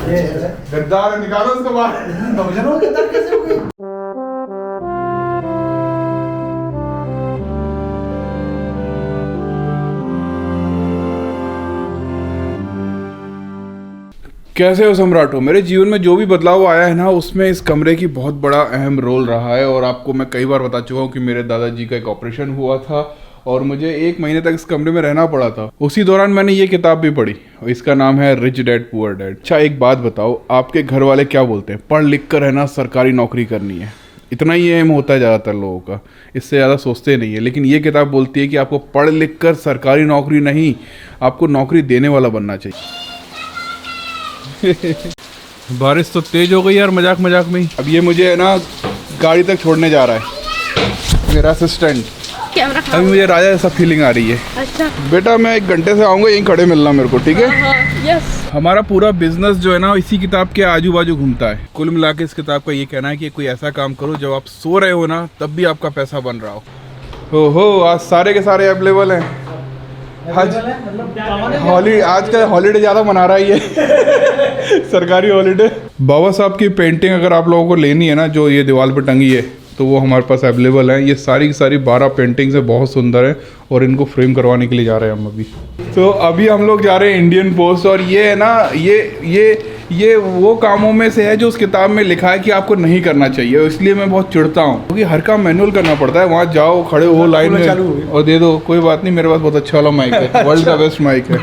गद्दार निकालो उसको बाहर। बहुजनों के दर कैसे हो गई? कैसे हो सम्राटो? मेरे जीवन में जो भी बदलाव आया है ना, उसमें इस कमरे की बहुत बड़ा अहम रोल रहा है। और आपको मैं कई बार बता चुका हूँ कि मेरे दादाजी का एक ऑपरेशन हुआ था और मुझे 1 महीने तक इस कमरे में रहना पड़ा था। उसी दौरान मैंने ये किताब भी पढ़ी और इसका नाम है रिच डैड पुअर डैड। अच्छा एक बात बताओ, आपके घर वाले क्या बोलते हैं? पढ़ लिख कर है ना सरकारी नौकरी करनी है, इतना ही एम होता है ज़्यादातर लोगों का, इससे ज़्यादा सोचते नहीं है। लेकिन ये किताब बोलती है कि आपको पढ़ लिख कर सरकारी नौकरी नहीं, आपको नौकरी देने वाला बनना चाहिए। बारिश तो तेज हो गई यार, मजाक मजाक में ही। अब ये मुझे है ना गाड़ी तक छोड़ने जा रहा है मेरा असिस्टेंट। कैमरा अभी मुझे राजा जैसा फीलिंग आ रही है। अच्छा बेटा मैं 1 घंटे से आऊँगा, यहीं खड़े मिलना मेरे को, ठीक है? यस। हमारा पूरा बिजनेस जो है ना इसी किताब के आजू बाजू घूमता है। कुल मिला के इस किताब का ये कहना है कि कोई ऐसा काम करो जब आप सो रहे हो ना तब भी आपका पैसा बन रहा हो। आज सारे के सारे अवेलेबल हैं। आज आज का हॉलीडे ज़्यादा मना रहा है ये सरकारी हॉलीडे। बाबा साहब की पेंटिंग अगर आप लोगों को लेनी है ना, जो ये दीवार पर टंगी है, तो वो हमारे पास अवेलेबल है। ये सारी की सारी 12 पेंटिंग्स है, बहुत सुंदर है और इनको फ्रेम करवाने के लिए जा रहे हैं हम अभी। तो अभी हम लोग जा रहे हैं इंडियन पोस्ट। और ये है ना ये वो कामों में से है जो उस किताब में लिखा है कि आपको नहीं करना चाहिए। इसलिए मैं बहुत चिढ़ता हूँ क्योंकि हर काम मैनुअल करना पड़ता है। वहाँ जाओ, खड़े हो लाइन में और दे दो, कोई बात नहीं, मेरे पास बहुत अच्छा वाला माइक है, वर्ल्ड का बेस्ट माइक है।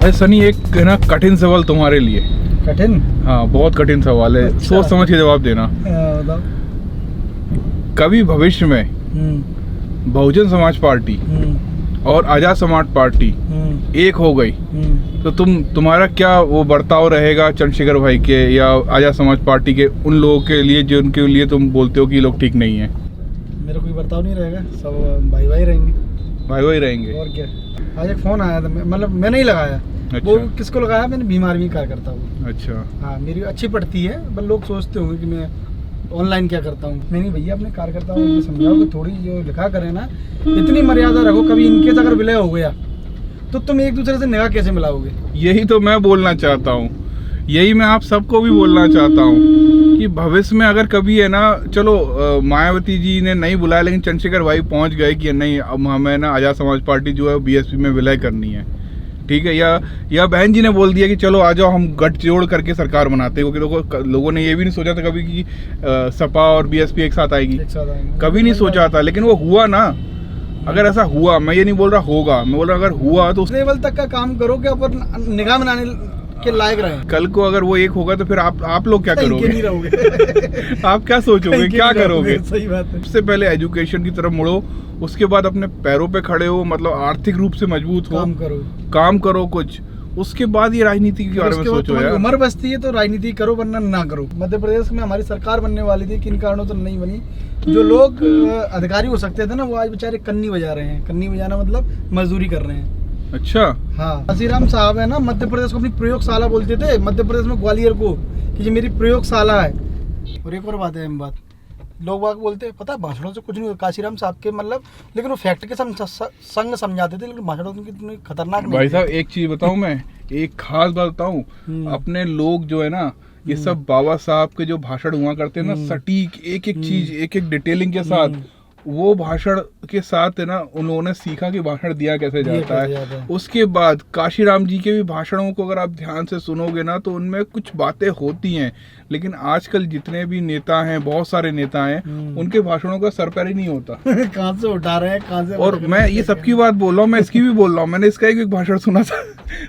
अरे सनी, एक है ना कठिन सवाल तुम्हारे लिए। कठिन? हाँ बहुत कठिन सवाल है। अच्छा। सोच समझ के जवाब देना। बताओ। कभी भविष्य में बहुजन समाज पार्टी और आजाद समाज पार्टी एक हो गई तो तुम्हारा क्या वो बर्ताव रहेगा चंद्रशेखर भाई के या आजाद समाज पार्टी के उन लोगों के लिए जिनके लिए तुम बोलते हो कि ये लोग ठीक नहीं है? मेरा कोई बर्ताव नहीं रहेगा, सब भाई भाई रहेंगे। भाई भाई रहेंगे। और क्या। आज एक फोन आया था, मतलब मैंने ही लगाया। अच्छा। वो किसको लगाया? मैंने बीमार भी कार्यकर्ता हूँ। अच्छा। हाँ मेरी अच्छी पड़ती है, पर लोग सोचते होंगे कि मैं ऑनलाइन क्या करता हूँ। नहीं भैया, अपने कार्यकर्ताओं को समझाओ कि थोड़ी जो लिखा करें ना, इतनी मर्यादा रखो। कभी इनकेस अगर विलय हो गया तो तुम एक दूसरे से निगाह कैसे मिलाओगे? यही तो मैं बोलना चाहता हूँ, यही मैं आप सबको भी बोलना चाहता हूँ कि भविष्य में अगर कभी है ना, चलो मायावती जी ने नहीं बुलाया लेकिन चंद्रशेखर भाई पहुँच गए कि नहीं अब हमें ना आजाद समाज पार्टी जो है बीएसपी में विलय करनी है, ठीक है? या बहन जी ने बोल दिया कि चलो आ जाओ हम गठजोड़ करके सरकार बनाते हैं, क्योंकि लोगों ने ये भी नहीं सोचा था कभी कि सपा और बीएसपी एक साथ आएगी, कभी नहीं सोचा था। लेकिन वो हुआ ना। अगर ऐसा हुआ, मैं ये नहीं बोल रहा होगा, मैं बोल रहा अगर हुआ तो उस लेवल तक का काम करो कि अपन निगाह बनाने के लायक रहे। कल को अगर वो एक होगा तो फिर आप लोग क्या करोगे? नहीं रहोगे। आप क्या सोचोगे, क्या करोगे? सही बात है। सबसे पहले एजुकेशन की तरफ मुड़ो, उसके बाद अपने पैरों पे खड़े हो, मतलब आर्थिक रूप से मजबूत हो, काम करो कुछ, उसके बाद ये राजनीति के बारे में सोचो यार। उम्र बचती है तो राजनीति करो, वरना ना करो। मध्य प्रदेश में हमारी सरकार बनने वाली थी, किन कारणों तो नहीं बनी। जो लोग अधिकारी हो सकते थे ना, वो आज बेचारे कन्नी बजा रहे हैं। कन्नी बजाना मतलब मजदूरी कर रहे हैं। अच्छा। हाँ, काशीराम साहब है ना, मध्य प्रदेश को अपनी प्रयोगशाला बोलते थे। मध्य प्रदेश में ग्वालियर को कि ये मेरी प्रयोगशाला है। और एक और बात है, अहम बात, लोग बाग बोलते हैं पता है भाषणों से कुछ नहीं। काशीराम साहब के मतलब, लेकिन वो फैक्ट के संग समझाते थे, लेकिन भाषणों की इतनी खतरनाक नहीं। भाई साहब एक चीज बताऊं, मैं एक खास बात बताऊं, अपने लोग जो है ना, ये सब बाबा साहब के जो भाषण हुआ करते हैं ना, सटीक एक एक चीज, एक एक डिटेलिंग के साथ, वो भाषण के साथ है ना उन्होंने सीखा कि भाषण दिया कैसे जाता है। उसके बाद काशीराम जी के भी भाषणों को अगर आप ध्यान से सुनोगे ना तो उनमें कुछ बातें होती हैं, लेकिन आजकल जितने भी नेता हैं, बहुत सारे नेता हैं, उनके भाषणों का सर पैर ही नहीं होता। कहाँ से उठा रहे हैं, कहाँ से। और मैं ये सबकी बात बोल रहा हूँ, मैं इसकी भी बोल रहा हूँ, मैंने इसका एक भाषण सुना था।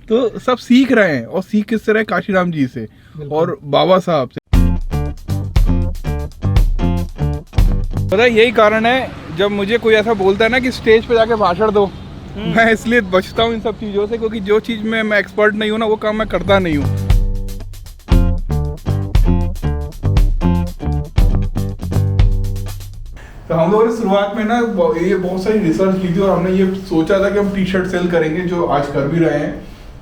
तो सब सीख रहे हैं, और सीख किससे रहे? काशीराम जी से और बाबा साहब से। पता है यही कारण है जब मुझे कोई ऐसा बोलता है ना कि स्टेज पे जाके भाषण दो, मैं इसलिए बचता हूँ इन सब चीज़ों से, क्योंकि जो चीज़ में मैं एक्सपर्ट नहीं हूँ ना, वो काम मैं करता नहीं हूँ। तो हम लोगों ने शुरुआत में ना ये बहुत सारी रिसर्च की थी और हमने ये सोचा था कि हम टी शर्ट सेल करेंगे, जो आज कर भी रहे हैं।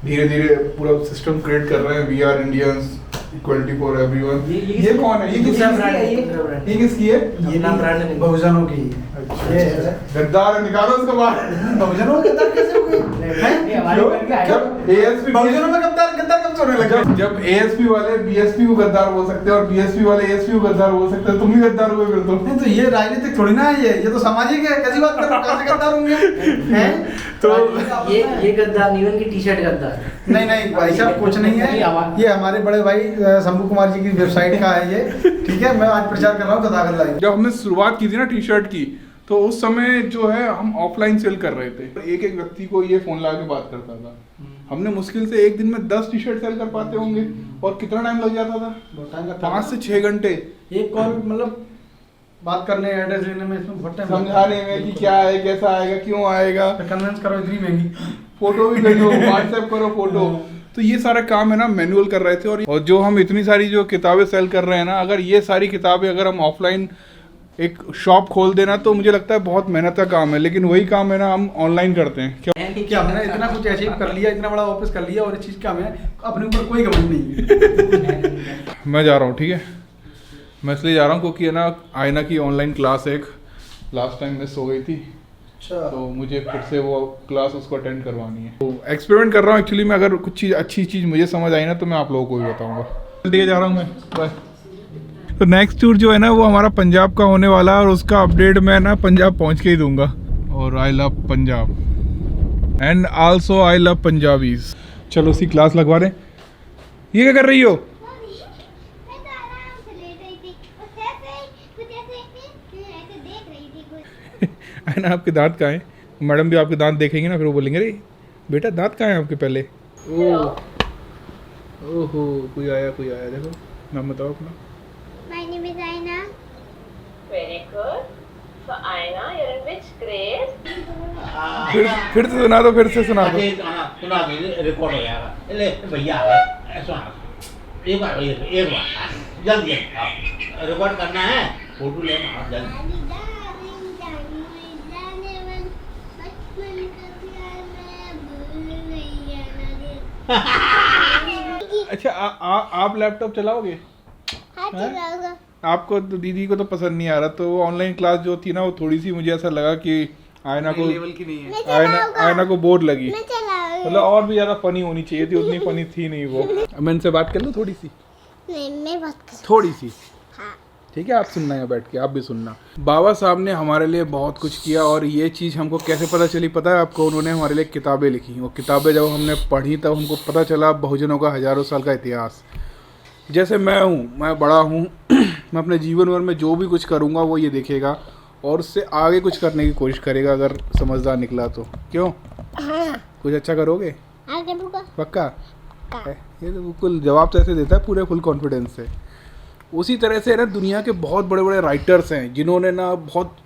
धीरे धीरे पूरा सिस्टम क्रिएट कर रहे हैं। We are Indians, equality for everyone. ये कौन है? ये किसकी है? ये नाम ब्रांड नहीं, बहुजनों की। अच्छा। गद्दार निकालो उसको बाहर। बहुजनों के दर कैसे हो गई? ASP बहुजनों में गद्दार गद्दार कब से होने लगा? जब ASP वाले BSP को गद्दार बोल सकते हैं और BSP वाले ASP को गद्दार बोल सकते हैं, तुम भी गद्दार हुए फिर तो। नहीं तो ये राजनीतिक थोड़ी ना है, ये तो सामाजिक है। कैसी बात कर रहे हो? कहाँ से गद्दार होंगे हैं? तो ये गद्दार नहीं, उनकी टी शर्ट गद्दार। नहीं नहीं भाई साहब, कुछ नहीं है। ये हमारे बड़े भाई शंभू कुमार जी की वेबसाइट का है ये, ठीक है। मैं आज प्रचार कर रहा हूँ गद्दार गद्दार। जब हमने शुरुआत की थी ना टी शर्ट की, तो उस समय जो है हम ऑफलाइन सेल कर रहे थे। एक एक व्यक्ति को ये फोन ला के बात करता था। हमने मुश्किल से एक दिन में 10 टी शर्ट सेल कर पाते होंगे, और कितना टाइम लग जाता था? 5 से 6 घंटे एक कॉल, मतलब बात करने, एड्रेस लेने में इसमें बहुत टाइम समझाने में कि क्या है, कैसा आएगा, क्यों आएगा, कन्विंस करो इतनी महंगी, फोटो भी भेजो, व्हाट्सएप करो फोटो। तो ये सारा काम है ना मैनुअल कर रहे थे। और जो हम इतनी सारी जो किताबें सेल कर रहे हैं ना, अगर ये सारी किताबें अगर हम ऑफलाइन एक शॉप खोल देना, तो मुझे लगता है बहुत मेहनत का काम है। लेकिन वही काम है ना हम ऑनलाइन करते हैं। क्यों? कि हमने इतना कुछ अचीव कर लिया, इतना बड़ा ऑफिस कर लिया, और इस चीज़ का हमें अपने ऊपर कोई घमंड नहीं है। मैं जा रहा हूँ, ठीक है। मैं इसलिए जा रहा हूँ क्योंकि है ना आईना की ऑनलाइन क्लास एक लास्ट टाइम मिस हो गई थी, अच्छा, तो मुझे फिर से वो क्लास उसको अटेंड करवानी है। तो एक्सपेरिमेंट कर रहा हूँ एक्चुअली। में अगर कुछ चीज़ अच्छी चीज़ मुझे समझ आई ना, तो मैं आप लोगों को भी बताऊँगा। ठीक है, जा रहा हूँ मैं, बाय। तो नेक्स्ट टूर जो है ना वो हमारा पंजाब का होने वाला है, और उसका अपडेट मैं ना पंजाब पहुँच के ही दूंगा। और I love Punjab and also I love Punjabis. चलो उसी क्लास लगवा रहे। ये क्या कर रही हो? है ना, आपके दांत कहाँ हैं? मैडम भी आपके दांत देखेंगे ना, फिर वो बोलेंगे अरे बेटा दांत कहाँ हैं आपके पहले। ओहो, कोई आया देखो। नाम बताओ अपना। My name is Aina. Very good. So Aina, you're in which grade? फिर से सुना दो, फिर से सुना दो। सुना दो, रिकॉर्ड हो जाएगा। ले भैया सुना, एक बार जल्दी रिकॉर्ड करना है, फोटो लेना जल्दी। अच्छा आप लैपटॉप चलाओगे? आपको तो दीदी को तो पसंद नहीं आ रहा, तो वो ऑनलाइन क्लास जो थी ना वो थोड़ी सी मुझे ऐसा लगा कि आयना को लेवल की नहीं है। आयना को बोर लगी। मतलब और भी ज्यादा फनी होनी चाहिए थी, उतनी फनी थी नहीं वो। मैं इनसे बात कर लूं थोड़ी सी? नहीं, मैं बात कर। थोड़ी सी, हाँ। ठीक है। आप सुनना है बैठ के, आप भी सुनना। बाबा साहब ने हमारे लिए बहुत कुछ किया, और ये चीज़ हमको कैसे पता चली पता है आपको? उन्होंने हमारे लिए किताबें लिखी। वो किताबें जब हमने पढ़ी तब हमको पता चला बहुजनों का हज़ारों साल का इतिहास। जैसे मैं हूँ, मैं बड़ा हूँ, मैं अपने जीवन भर में जो भी कुछ करूँगा वो ये देखेगा और उससे आगे कुछ करने की कोशिश करेगा, अगर समझदार निकला तो। क्यों? हाँ, कुछ अच्छा करोगे? आगे रुका। पक्का? ये तो बिल्कुल जवाब तो ऐसे देता है पूरे फुल कॉन्फिडेंस से। उसी तरह से ना दुनिया के बहुत बड़े बड़े राइटर्स हैं जिन्होंने ना बहुत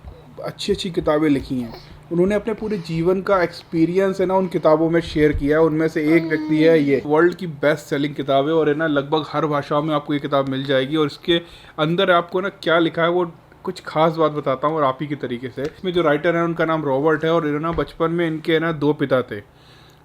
अच्छी अच्छी किताबें लिखी हैं। उन्होंने अपने पूरे जीवन का एक्सपीरियंस है ना उन किताबों में शेयर किया है। उनमें से एक व्यक्ति है ये, वर्ल्ड की बेस्ट सेलिंग किताब है, और है ना लगभग हर भाषाओं में आपको ये किताब मिल जाएगी। और इसके अंदर आपको ना क्या लिखा है वो कुछ खास बात बताता हूँ, और आप ही के तरीके से। इसमें जो राइटर है उनका नाम रॉबर्ट है, और ना बचपन में इनके ना 2 पिता थे।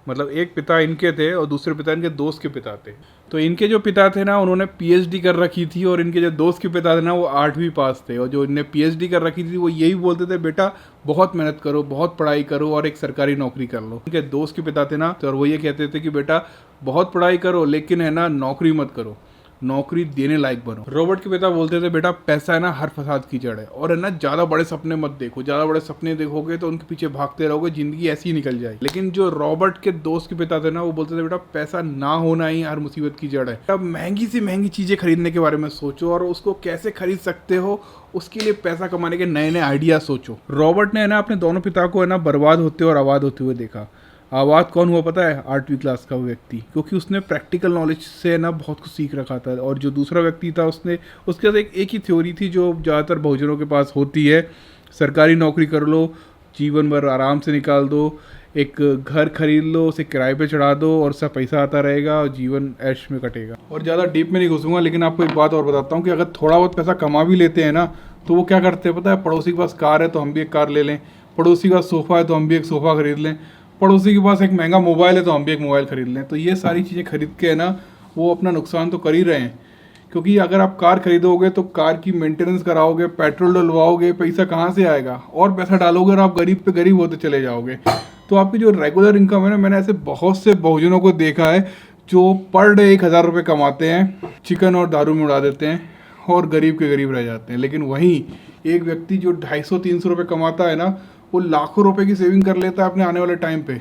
मतलब एक पिता इनके थे और दूसरे पिता इनके दोस्त के पिता थे। तो इनके जो पिता थे ना उन्होंने पीएचडी कर रखी थी, और इनके जो दोस्त के पिता थे ना वो 8वीं पास थे। और जो इनने पीएचडी कर रखी थी वो यही बोलते थे बेटा बहुत मेहनत करो, बहुत पढ़ाई करो और एक सरकारी नौकरी कर लो। इनके दोस्त के पिता थे ना, तो वो ये कहते थे कि बेटा बहुत पढ़ाई करो लेकिन है ना नौकरी मत करो, नौकरी देने लायक बनो। रॉबर्ट के पिता बोलते थे बेटा पैसा है ना हर फसाद की जड़ है, और है ना ज़्यादा बड़े सपने मत देखो, ज़्यादा बड़े सपने देखोगे तो उनके पीछे भागते रहोगे, ज़िंदगी ऐसी ही निकल जाएगी। लेकिन जो रॉबर्ट के दोस्त के पिता थे ना वो बोलते थे बेटा पैसा ना होना ही हर मुसीबत की जड़ है। अब महंगी से महंगी चीज़ें खरीदने के बारे में सोचो, और उसको कैसे खरीद सकते हो उसके लिए पैसा कमाने के नए नए आइडिया सोचो। रॉबर्ट ने है ना अपने दोनों पिता को है ना बर्बाद होते और आबाद होते हुए देखा। आबाद कौन हुआ पता है? 8वीं क्लास का वो व्यक्ति, क्योंकि उसने प्रैक्टिकल नॉलेज से ना बहुत कुछ सीख रखा था। और जो दूसरा व्यक्ति था उसके पास एक ही थ्योरी थी जो ज़्यादातर बहुजनों के पास होती है, सरकारी नौकरी कर लो, जीवन भर आराम से निकाल दो, एक घर खरीद लो, उसे किराए पे चढ़ा दो और उसका पैसा आता रहेगा और जीवन ऐश में कटेगा। और ज़्यादा डीप में नहीं घुसूंगा, लेकिन आपको एक बात और बताता हूँ कि अगर थोड़ा बहुत पैसा कमा भी लेते हैं ना तो वो क्या करते हैं पता है? पड़ोसी के पास कार है तो हम भी एक कार ले लें, पड़ोसी के पास सोफ़ा है तो हम भी एक सोफ़ा खरीद लें, पड़ोसी के पास एक महंगा मोबाइल है तो हम भी एक मोबाइल खरीद लें। तो ये सारी चीज़ें खरीद के है ना वो अपना नुकसान तो कर ही रहे हैं, क्योंकि अगर आप कार खरीदोगे तो कार की मेंटेनेंस कराओगे, पेट्रोल डलवाओगे, पैसा कहाँ से आएगा? और पैसा डालोगे और आप गरीब पे गरीब होते चले जाओगे। तो आपकी जो रेगुलर इनकम है ना, मैंने ऐसे बहुत से बहुजनों को देखा है जो पर डे 1,000 रुपये कमाते हैं, चिकन और दारू में उड़ा देते हैं और गरीब के गरीब रह जाते हैं। लेकिन वहीं एक व्यक्ति जो 250-300 रुपये कमाता है ना, वो लाखों रुपए की सेविंग कर लेता है अपने आने वाले टाइम पे,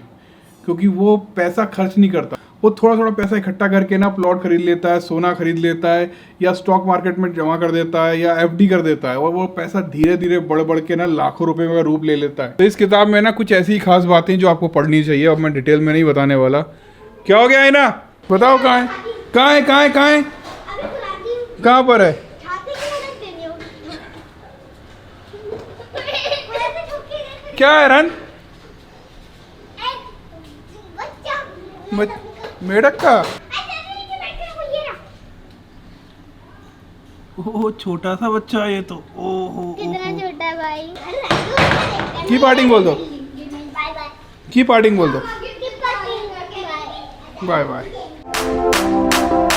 क्योंकि वो पैसा खर्च नहीं करता। वो थोड़ा थोड़ा पैसा इकट्ठा करके ना प्लॉट खरीद लेता है, सोना खरीद लेता है, या स्टॉक मार्केट में जमा कर देता है, या एफडी कर देता है, और वो पैसा धीरे धीरे बढ़ बढ़ के ना लाखों रुपए का रूप ले लेता है। तो इस किताब में ना कुछ ऐसी खास बातें जो आपको पढ़नी चाहिए, और मैं डिटेल में नहीं बताने वाला। क्या हो गया है ना, बताओ कहाँ है, कहाँ है, कहाँ है, कहाँ है, कहाँ पर है? क्या है रन? मेढक का? ओह छोटा सा बच्चा है ये तो। ओहो कितना छोटा है भाई। की पार्टिंग बोल दो, बाय बाय। की पार्टिंग बोल दो, बाय बाय बाय।